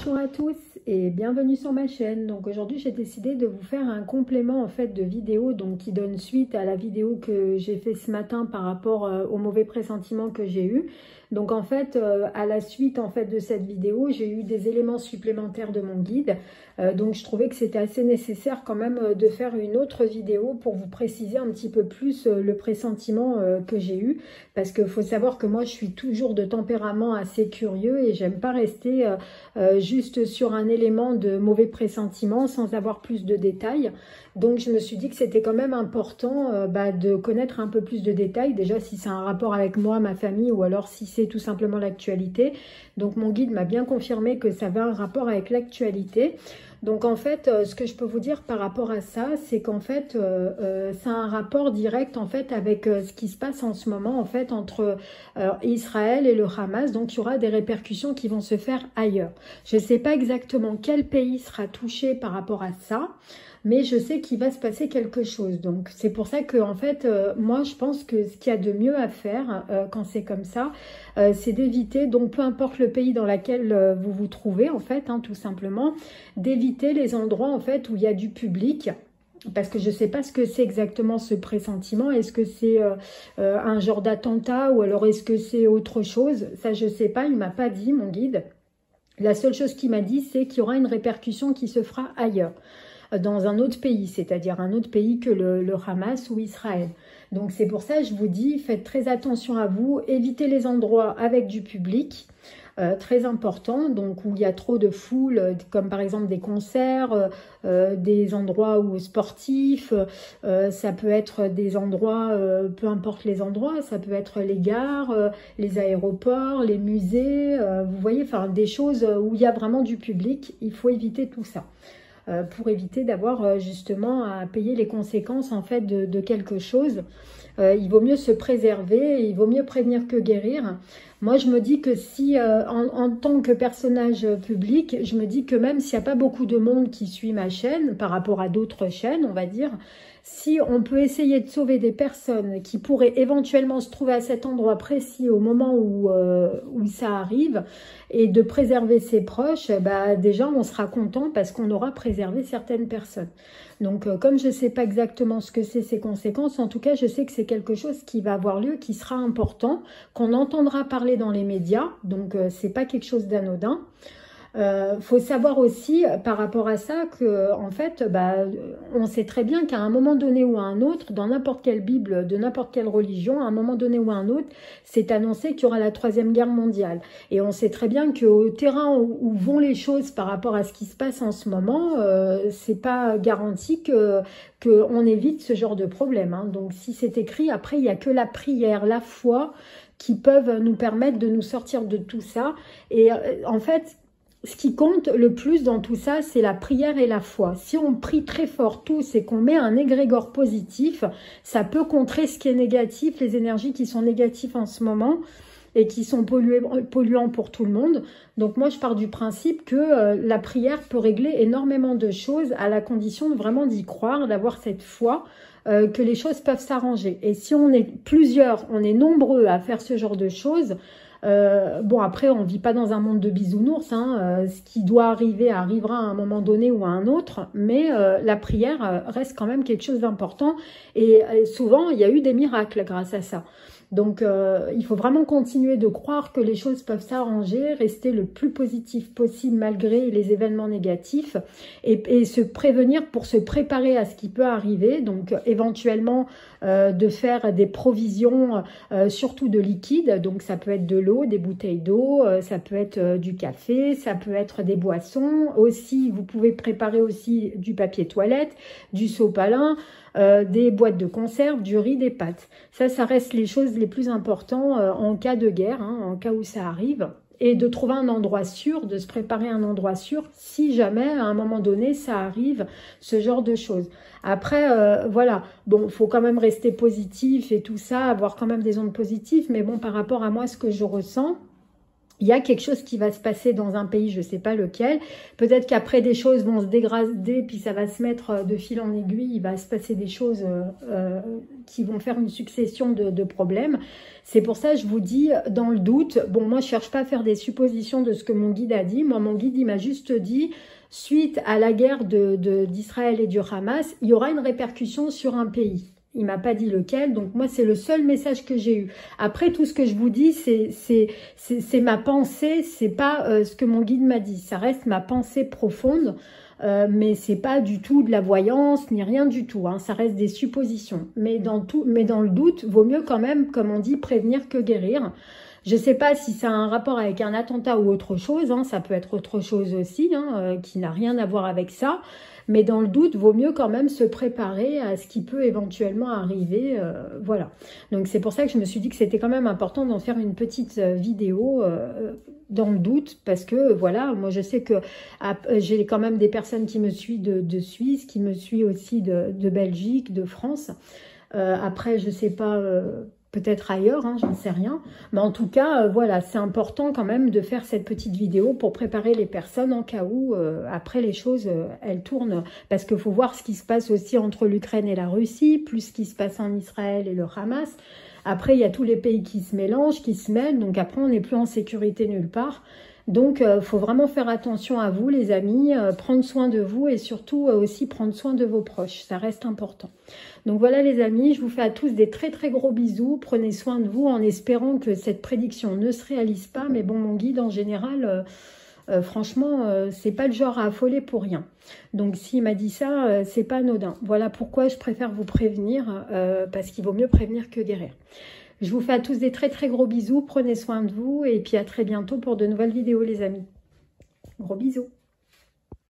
Bonjour à tous et bienvenue sur ma chaîne. Donc aujourd'hui j'ai décidé de vous faire un complément en fait de vidéo donc qui donne suite à la vidéo que j'ai fait ce matin par rapport au mauvais pressentiment que j'ai eu. Donc en fait à la suite en fait de cette vidéo j'ai eu des éléments supplémentaires de mon guide. Donc je trouvais que c'était assez nécessaire quand même de faire une autre vidéo pour vous préciser un petit peu plus le pressentiment que j'ai eu. Parce qu'il faut savoir que moi je suis toujours de tempérament assez curieux et j'aime pas rester juste sur un élément de mauvais pressentiment sans avoir plus de détails. Donc je me suis dit que c'était quand même important de connaître un peu plus de détails, déjà si c'est un rapport avec moi, ma famille, ou alors si c'est tout simplement l'actualité. Donc mon guide m'a bien confirmé que ça avait un rapport avec l'actualité. Donc en fait, ce que je peux vous dire par rapport à ça, c'est qu'en fait, c'est un rapport direct en fait avec ce qui se passe en ce moment en fait entre Israël et le Hamas. Donc il y aura des répercussions qui vont se faire ailleurs. Je ne sais pas exactement quel pays sera touché par rapport à ça, mais je sais qu'il va se passer quelque chose. Donc c'est pour ça que en fait, moi je pense que ce qu'il y a de mieux à faire quand c'est comme ça, c'est d'éviter, donc peu importe le pays dans lequel vous vous trouvez en fait, tout simplement, d'éviter les endroits en fait où il y a du public. Parce que je ne sais pas ce que c'est exactement ce pressentiment. Est-ce que c'est un genre d'attentat ou alors est-ce que c'est autre chose? Ça, je ne sais pas, il ne m'a pas dit, mon guide. La seule chose qu'il m'a dit, c'est qu'il y aura une répercussion qui se fera ailleurs, dans un autre pays, c'est-à-dire un autre pays que le Hamas ou Israël. Donc c'est pour ça que je vous dis, faites très attention à vous, évitez les endroits avec du public. Très important, donc où il y a trop de foule, comme par exemple des concerts, des endroits où sportifs, ça peut être des endroits, peu importe les endroits, ça peut être les gares, les aéroports, les musées, vous voyez, enfin des choses où il y a vraiment du public, il faut éviter tout ça. Pour éviter d'avoir justement à payer les conséquences en fait de quelque chose. Il vaut mieux se préserver, il vaut mieux prévenir que guérir. Moi, je me dis que si, en tant que personnage public, je me dis que même s'il n'y a pas beaucoup de monde qui suit ma chaîne, par rapport à d'autres chaînes, on va dire, si on peut essayer de sauver des personnes qui pourraient éventuellement se trouver à cet endroit précis au moment où ça arrive, et de préserver ses proches, déjà on sera content parce qu'on aura préservé certaines personnes. Donc comme je ne sais pas exactement ce que c'est ces conséquences, en tout cas je sais que c'est quelque chose qui va avoir lieu, qui sera important, qu'on entendra parler dans les médias, donc c'est pas quelque chose d'anodin. Faut savoir aussi par rapport à ça que en fait on sait très bien qu'à un moment donné ou à un autre, dans n'importe quelle Bible de n'importe quelle religion, à un moment donné ou à un autre, c'est annoncé qu'il y aura la troisième guerre mondiale. Et on sait très bien qu'au terrain où vont les choses par rapport à ce qui se passe en ce moment, c'est pas garanti qu'on évite ce genre de problème. Donc si c'est écrit, après il n'y a que la prière, la foi qui peuvent nous permettre de nous sortir de tout ça. Et en fait, ce qui compte le plus dans tout ça, c'est la prière et la foi. Si on prie très fort tous et qu'on met un égrégore positif, ça peut contrer ce qui est négatif, les énergies qui sont négatives en ce moment et qui sont polluants pour tout le monde. Donc moi, je pars du principe que la prière peut régler énormément de choses à la condition vraiment d'y croire, d'avoir cette foi, que les choses peuvent s'arranger. Et si on est plusieurs, on est nombreux à faire ce genre de choses, bon, après, on ne vit pas dans un monde de bisounours, ce qui doit arriver arrivera à un moment donné ou à un autre, mais la prière reste quand même quelque chose d'important et souvent, il y a eu des miracles grâce à ça. Donc, il faut vraiment continuer de croire que les choses peuvent s'arranger, rester le plus positif possible malgré les événements négatifs et se prévenir pour se préparer à ce qui peut arriver. Donc, éventuellement, de faire des provisions, surtout de liquide. Donc, ça peut être de l'eau, des bouteilles d'eau, ça peut être du café, ça peut être des boissons. Aussi, vous pouvez préparer aussi du papier toilette, du sopalin, des boîtes de conserve, du riz, des pâtes. Ça reste les choses les plus importantes en cas de guerre, en cas où ça arrive. Et de trouver un endroit sûr, de se préparer un endroit sûr, si jamais à un moment donné ça arrive, ce genre de choses. Après, voilà, bon, faut quand même rester positif et tout ça, avoir quand même des ondes positives, mais bon, par rapport à moi, ce que je ressens, il y a quelque chose qui va se passer dans un pays, je ne sais pas lequel. Peut-être qu'après des choses vont se dégrader, puis ça va se mettre de fil en aiguille, il va se passer des choses qui vont faire une succession de problèmes. C'est pour ça que je vous dis, dans le doute, bon, moi je ne cherche pas à faire des suppositions de ce que mon guide a dit. Moi, mon guide, il m'a juste dit, suite à la guerre d'Israël et du Hamas, il y aura une répercussion sur un pays. Il m'a pas dit lequel, donc moi c'est le seul message que j'ai eu. Après tout ce que je vous dis, c'est ma pensée, c'est pas ce que mon guide m'a dit. Ça reste ma pensée profonde, mais c'est pas du tout de la voyance ni rien du tout. Hein. Ça reste des suppositions. Mais dans le doute, vaut mieux quand même, comme on dit, prévenir que guérir. Je sais pas si ça a un rapport avec un attentat ou autre chose. Hein. Ça peut être autre chose aussi, hein, qui n'a rien à voir avec ça. Mais dans le doute, vaut mieux quand même se préparer à ce qui peut éventuellement arriver. Voilà. Donc c'est pour ça que je me suis dit que c'était quand même important d'en faire une petite vidéo dans le doute. Parce que voilà, moi je sais que j'ai quand même des personnes qui me suivent de Suisse, qui me suivent aussi de Belgique, de France. Après, je sais pas... peut-être ailleurs, hein, j'en sais rien. Mais en tout cas, voilà, c'est important quand même de faire cette petite vidéo pour préparer les personnes en cas où, après les choses, elles tournent. Parce qu'il faut voir ce qui se passe aussi entre l'Ukraine et la Russie, plus ce qui se passe en Israël et le Hamas. Après, il y a tous les pays qui se mélangent, qui se mêlent. Donc après, on n'est plus en sécurité nulle part. Donc, faut vraiment faire attention à vous, les amis, prendre soin de vous et surtout aussi prendre soin de vos proches. Ça reste important. Donc voilà, les amis, je vous fais à tous des très très gros bisous. Prenez soin de vous en espérant que cette prédiction ne se réalise pas. Mais bon, mon guide, en général, franchement, c'est pas le genre à affoler pour rien. Donc, s'il m'a dit ça, c'est pas anodin. Voilà pourquoi je préfère vous prévenir, parce qu'il vaut mieux prévenir que guérir. Je vous fais à tous des très très gros bisous, prenez soin de vous et puis à très bientôt pour de nouvelles vidéos les amis. Gros bisous.